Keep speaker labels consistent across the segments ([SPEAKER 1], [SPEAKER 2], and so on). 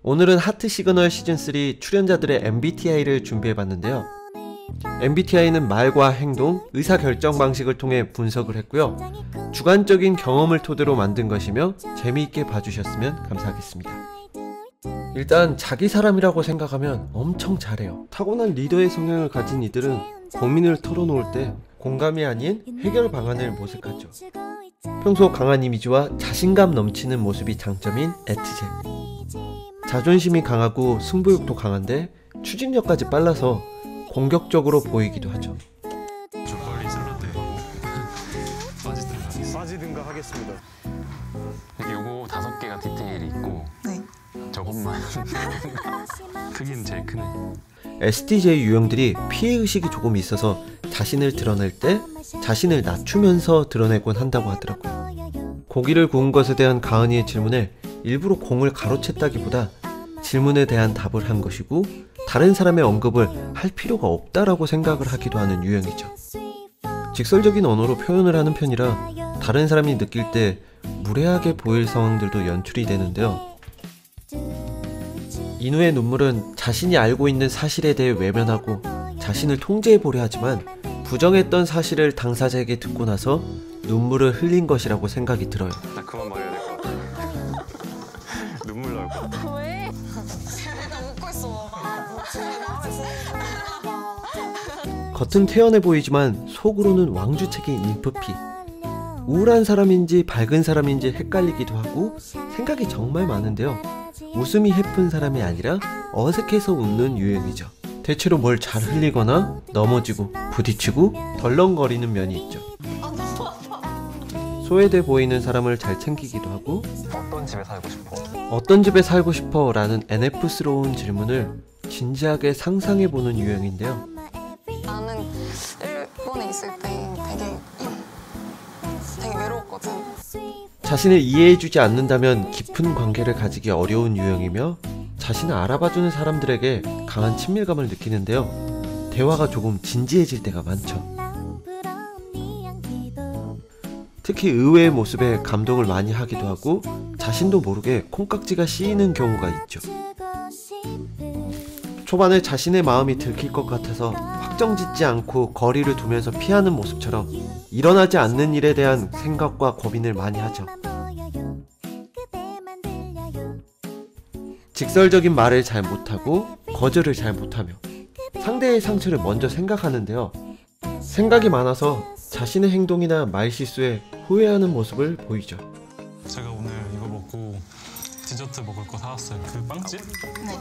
[SPEAKER 1] 오늘은 하트 시그널 시즌3 출연자들의 MBTI를 준비해봤는데요. MBTI는 말과 행동, 의사결정 방식을 통해 분석을 했고요. 주관적인 경험을 토대로 만든 것이며 재미있게 봐주셨으면 감사하겠습니다. 일단 자기 사람이라고 생각하면 엄청 잘해요. 타고난 리더의 성향을 가진 이들은 고민을 털어놓을 때 공감이 아닌 해결 방안을 모색하죠. 평소 강한 이미지와 자신감 넘치는 모습이 장점인 에트제. 자존심이 강하고 승부욕도 강한데 추진력까지 빨라서 공격적으로 보이기도 하죠.
[SPEAKER 2] 저 빨리 샐러드 빠지든가 하겠습니다.
[SPEAKER 3] 요거 5개가 디테일이 있고
[SPEAKER 4] 네.
[SPEAKER 3] 저것만 크기는 제일 크네.
[SPEAKER 1] STJ 유형들이 피해의식이 조금 있어서 자신을 드러낼 때 자신을 낮추면서 드러내곤 한다고 하더라고요. 고기를 구운 것에 대한 가은이의 질문에 일부러 공을 가로챘다기보다 질문에 대한 답을 한 것이고 다른 사람의 언급을 할 필요가 없다라고 생각을 하기도 하는 유형이죠. 직설적인 언어로 표현을 하는 편이라 다른 사람이 느낄 때 무례하게 보일 상황들도 연출이 되는데요. 인우의 눈물은 자신이 알고 있는 사실에 대해 외면하고 자신을 통제해보려 하지만 부정했던 사실을 당사자에게 듣고 나서 눈물을 흘린 것이라고 생각이 들어요.
[SPEAKER 3] 나 그만 말해야 될 것 같아. 눈물 나올 것 같아.
[SPEAKER 4] 왜? 내가 웃고 있어.
[SPEAKER 1] 겉은 태연해 보이지만 속으로는 왕주책인 인프피. 우울한 사람인지 밝은 사람인지 헷갈리기도 하고 생각이 정말 많은데요. 웃음이 해픈 사람이 아니라 어색해서 웃는 유형이죠. 대체로 뭘 잘 흘리거나 넘어지고 부딪히고 덜렁거리는 면이 있죠. 소외돼 보이는 사람을 잘 챙기기도 하고
[SPEAKER 3] 어떤 집에 살고 싶어?
[SPEAKER 1] 어떤 집에 살고 싶어? 라는 NF스러운 질문을 진지하게 상상해보는 유형인데요.
[SPEAKER 4] 나는 일본에 있을 때 되게 외로웠거든.
[SPEAKER 1] 자신을 이해해주지 않는다면 깊은 관계를 가지기 어려운 유형이며 자신을 알아봐주는 사람들에게 강한 친밀감을 느끼는데요. 대화가 조금 진지해질 때가 많죠. 특히 의외의 모습에 감동을 많이 하기도 하고 자신도 모르게 콩깍지가 씌이는 경우가 있죠. 초반에 자신의 마음이 들킬 것 같아서 확정짓지 않고 거리를 두면서 피하는 모습처럼 일어나지 않는 일에 대한 생각과 고민을 많이 하죠. 직설적인 말을 잘 못하고 거절을 잘 못하며 상대의 상처를 먼저 생각하는데요. 생각이 많아서 자신의 행동이나 말실수에 후회하는 모습을 보이죠.
[SPEAKER 2] 제가 오늘 이거 먹고 디저트 먹을 거 사왔어요. 그 빵집?
[SPEAKER 4] 네.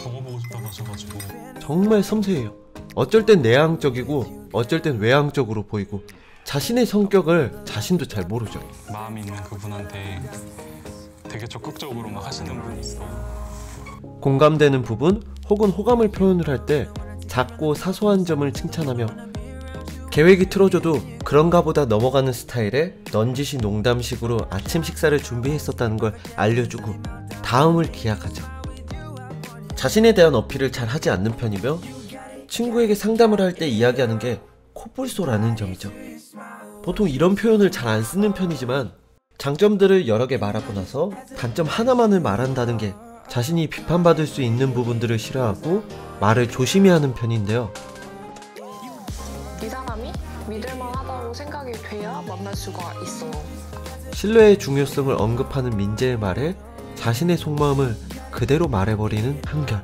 [SPEAKER 2] 먹어보고 싶다고 하셔가지고.
[SPEAKER 1] 정말 섬세해요. 어쩔 땐 내향적이고 어쩔 땐 외향적으로 보이고 자신의 성격을 자신도 잘 모르죠.
[SPEAKER 2] 마음이 있는 그분한테 되게 적극적으로 막 하시는 분이 있어요.
[SPEAKER 1] 공감되는 부분 혹은 호감을 표현을 할 때 작고 사소한 점을 칭찬하며 계획이 틀어져도 그런가 보다 넘어가는 스타일의 넌지시 농담식으로 아침 식사를 준비했었다는 걸 알려주고 다음을 기약하죠. 자신에 대한 어필을 잘 하지 않는 편이며 친구에게 상담을 할 때 이야기하는 게 코뿔소라는 점이죠. 보통 이런 표현을 잘 안 쓰는 편이지만 장점들을 여러 개 말하고 나서 단점 하나만을 말한다는 게 자신이 비판받을 수 있는 부분들을 싫어하고 말을 조심히 하는 편인데요.
[SPEAKER 5] 이 사람이 믿을만하다고 생각이 돼야 만날 수가 있어.
[SPEAKER 1] 신뢰의 중요성을 언급하는 민재의 말에 자신의 속마음을 그대로 말해버리는 한결.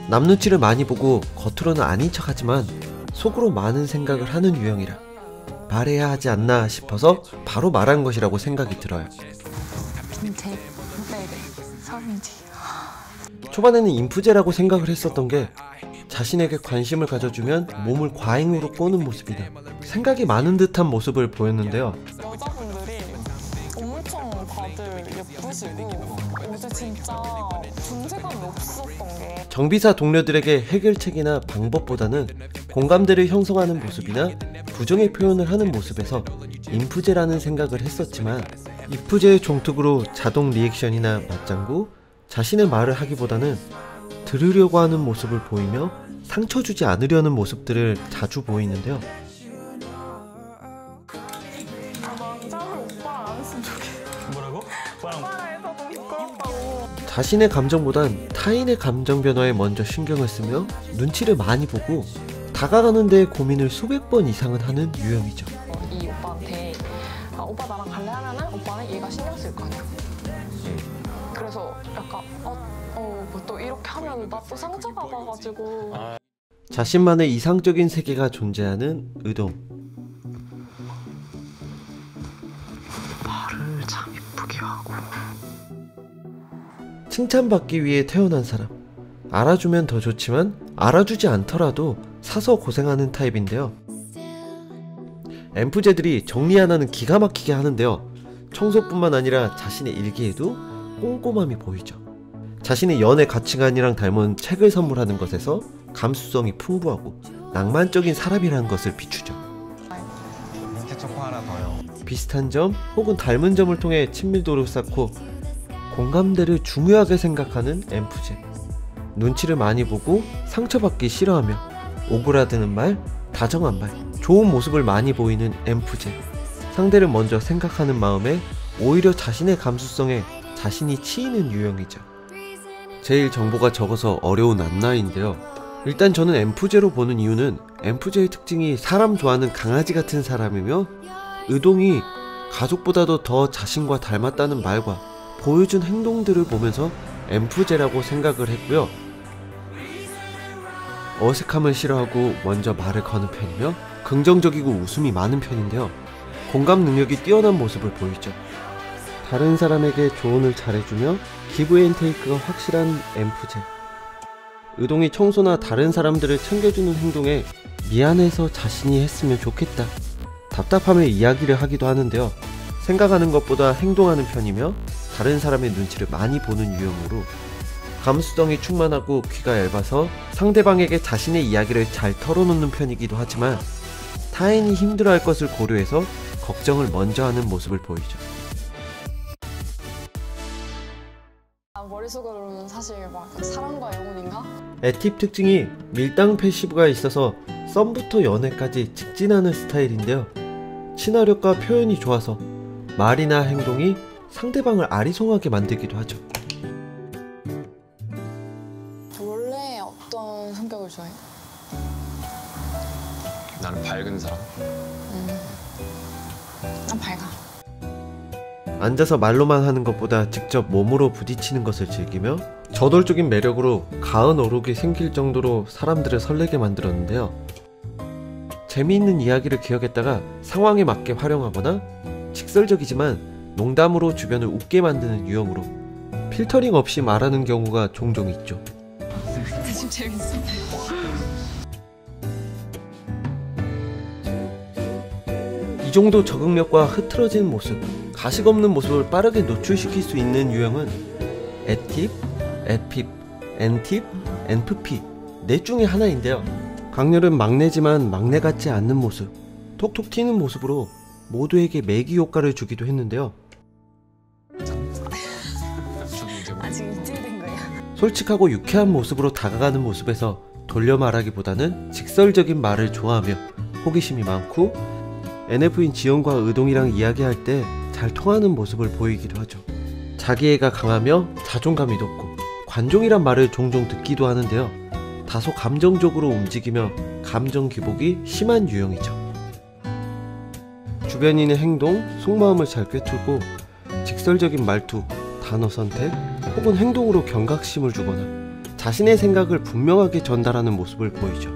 [SPEAKER 1] 남 눈치를 많이 보고 겉으로는 아닌 척하지만 속으로 많은 생각을 하는 유형이라 말해야 하지 않나 싶어서 바로 말한 것이라고 생각이 들어요.
[SPEAKER 4] 네네. 서민지.
[SPEAKER 1] 초반에는 인프제라고 생각을 했었던 게 자신에게 관심을 가져주면 몸을 과잉으로 꼬는 모습이나 생각이 많은 듯한 모습을 보였는데요.
[SPEAKER 4] 여자분들이 엄청 다들 예쁘시고 요새 진짜 존재감이 없었던 게
[SPEAKER 1] 정비사 동료들에게 해결책이나 방법보다는 공감대를 형성하는 모습이나 부정의 표현을 하는 모습에서 인프제라는 생각을 했었지만 인프제의 종특으로 자동 리액션이나 맞장구, 자신의 말을 하기보다는 들으려고 하는 모습을 보이며 상처 주지 않으려는 모습들을 자주 보이는데요.
[SPEAKER 4] 남자를 오빠 안 했으면 좋겠어.
[SPEAKER 2] 뭐라고?
[SPEAKER 4] 오빠가 해서 너무 부끄럽다고.
[SPEAKER 1] 자신의 감정보단 타인의 감정 변화에 먼저 신경을 쓰며 눈치를 많이 보고 다가가는 데에 고민을 수백 번 이상은 하는 유형이죠.
[SPEAKER 4] 이 오빠한테 오빠 나랑 갈래 하면은 오빠는 얘가 신경 쓸 거 아니야. 그래서 약간 또 이렇게 하면 나 또 상처받아가지고.
[SPEAKER 1] 자신만의 이상적인 세계가 존재하는 의동.
[SPEAKER 3] 말을 참 이쁘게 하고.
[SPEAKER 1] 칭찬받기 위해 태어난 사람. 알아주면 더 좋지만 알아주지 않더라도 사서 고생하는 타입인데요. 엠프제들이 정리 하나는 기가 막히게 하는데요. 청소뿐만 아니라 자신의 일기에도 꼼꼼함이 보이죠. 자신의 연애 가치관이랑 닮은 책을 선물하는 것에서 감수성이 풍부하고 낭만적인 사람이라는 것을 비추죠.
[SPEAKER 3] 민트 초코 하나 더요.
[SPEAKER 1] 비슷한 점 혹은 닮은 점을 통해 친밀도를 쌓고 공감대를 중요하게 생각하는 엠프제. 눈치를 많이 보고 상처받기 싫어하며 오그라드는 말, 다정한 말, 좋은 모습을 많이 보이는 엠프제. 상대를 먼저 생각하는 마음에 오히려 자신의 감수성에 자신이 치이는 유형이죠. 제일 정보가 적어서 어려운 안나인데요. 일단 저는 엠프제로 보는 이유는 엠프제의 특징이 사람 좋아하는 강아지 같은 사람이며 의동이 가족보다도 더 자신과 닮았다는 말과 보여준 행동들을 보면서 엠프제라고 생각을 했고요. 어색함을 싫어하고 먼저 말을 거는 편이며 긍정적이고 웃음이 많은 편인데요. 공감 능력이 뛰어난 모습을 보이죠. 다른 사람에게 조언을 잘해주며 기브 앤 테이크가 확실한 엠프제. 의동이 청소나 다른 사람들을 챙겨주는 행동에 미안해서 자신이 했으면 좋겠다, 답답함에 이야기를 하기도 하는데요. 생각하는 것보다 행동하는 편이며 다른 사람의 눈치를 많이 보는 유형으로 감수성이 충만하고 귀가 얇아서 상대방에게 자신의 이야기를 잘 털어놓는 편이기도 하지만 타인이 힘들어할 것을 고려해서 걱정을 먼저 하는 모습을 보이죠.
[SPEAKER 4] 머릿속으로는 사실 막 사랑과 영혼인가?
[SPEAKER 1] 에팁 특징이 밀당 패시브가 있어서 썸부터 연애까지 직진하는 스타일인데요. 친화력과 표현이 좋아서 말이나 행동이 상대방을 아리송하게 만들기도 하죠.
[SPEAKER 4] 원래 어떤 성격을 좋아해?
[SPEAKER 3] 나는 밝은 사람.
[SPEAKER 4] 난 밝아.
[SPEAKER 1] 앉아서 말로만 하는 것보다 직접 몸으로 부딪히는 것을 즐기며 저돌적인 매력으로 가은 어록이 생길 정도로 사람들을 설레게 만들었는데요. 재미있는 이야기를 기억했다가 상황에 맞게 활용하거나 직설적이지만 농담으로 주변을 웃게 만드는 유형으로 필터링 없이 말하는 경우가 종종 있죠.
[SPEAKER 4] 지금 재밌어.
[SPEAKER 1] 이 정도 적응력과 흐트러진 모습, 가식 없는 모습을 빠르게 노출시킬 수 있는 유형은 에팁, 에핍, 엔팁, 엔프피 넷 중에 하나인데요. 강렬은 막내지만 막내 같지 않는 모습, 톡톡 튀는 모습으로 모두에게 매기 효과를 주기도 했는데요.
[SPEAKER 4] 아직 이틀된 거야.
[SPEAKER 1] 솔직하고 유쾌한 모습으로 다가가는 모습에서 돌려 말하기보다는 직설적인 말을 좋아하며 호기심이 많고 NF인 지연과 의동이랑 이야기할 때 잘 통하는 모습을 보이기도 하죠. 자기애가 강하며 자존감이 높고 관종이란 말을 종종 듣기도 하는데요. 다소 감정적으로 움직이며 감정 기복이 심한 유형이죠. 주변인의 행동, 속마음을 잘 꿰뚫고 직설적인 말투, 단어 선택 혹은 행동으로 경각심을 주거나 자신의 생각을 분명하게 전달하는 모습을 보이죠.